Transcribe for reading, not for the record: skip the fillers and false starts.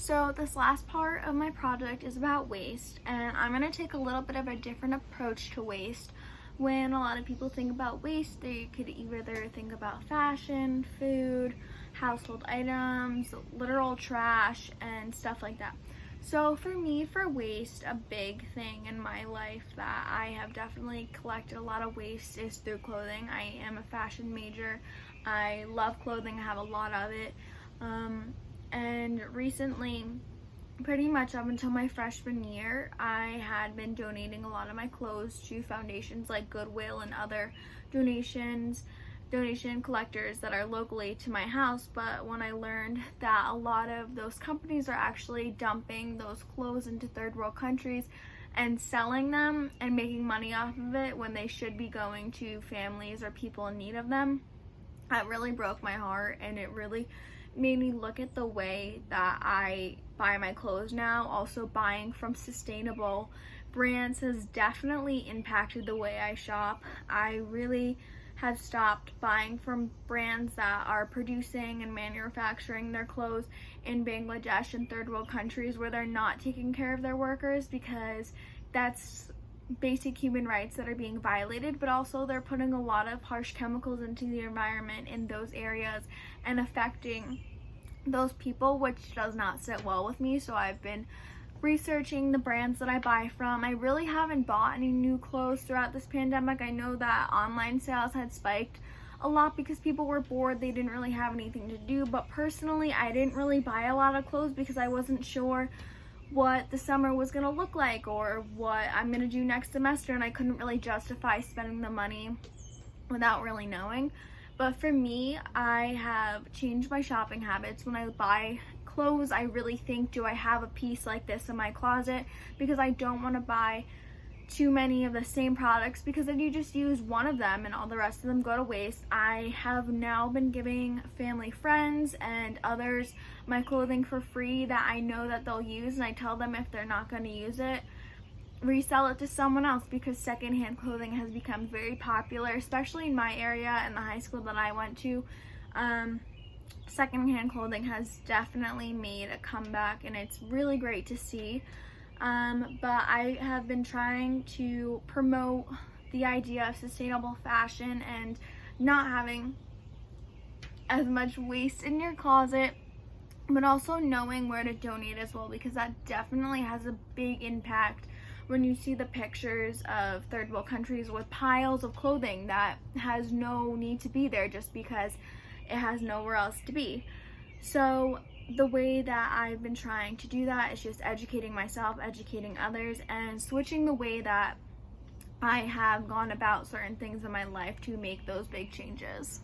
So this last part of my project is about waste, and I'm going to take a little bit of a different approach to waste. When a lot of people think about waste, they could either think about fashion, food, household items, literal trash, and stuff like that. So for me, for waste, a big thing in my life that I have definitely collected a lot of waste is through clothing. I am a fashion major. I love clothing. I have a lot of it. And recently, pretty much up until my freshman year, I had been donating a lot of my clothes to foundations like Goodwill and other donation collectors that are locally to my house. But when I learned that a lot of those companies are actually dumping those clothes into third world countries and selling them and making money off of it when they should be going to families or people in need of them, that really broke my heart, and it really made me look at the way that I buy my clothes now. Also, buying from sustainable brands has definitely impacted the way I shop. I really have stopped buying from brands that are producing and manufacturing their clothes in Bangladesh and third world countries where they're not taking care of their workers, because that's basic human rights that are being violated, but also they're putting a lot of harsh chemicals into the environment in those areas and affecting those people, which does not sit well with me. So I've been researching the brands that I buy from. I really haven't bought any new clothes throughout this pandemic. I know that online sales had spiked a lot because people were bored, they didn't really have anything to do, but personally I didn't really buy a lot of clothes because I wasn't sure what the summer was going to look like or what I'm going to do next semester, and I couldn't really justify spending the money without really knowing. But for me, I have changed my shopping habits. When I buy clothes, I really think, do I have a piece like this in my closet? Because I don't want to buy too many of the same products, because then you just use one of them and all the rest of them go to waste. I have now been giving family, friends, and others my clothing for free that I know that they'll use, and I tell them if they're not going to use it, resell it to someone else, because secondhand clothing has become very popular, especially in my area and the high school that I went to. Secondhand clothing has definitely made a comeback, and it's really great to see. But I have been trying to promote the idea of sustainable fashion and not having as much waste in your closet, but also knowing where to donate as well, because that definitely has a big impact when you see the pictures of third world countries with piles of clothing that has no need to be there just because it has nowhere else to be. So the way that I've been trying to do that is just educating myself, educating others, and switching the way that I have gone about certain things in my life to make those big changes.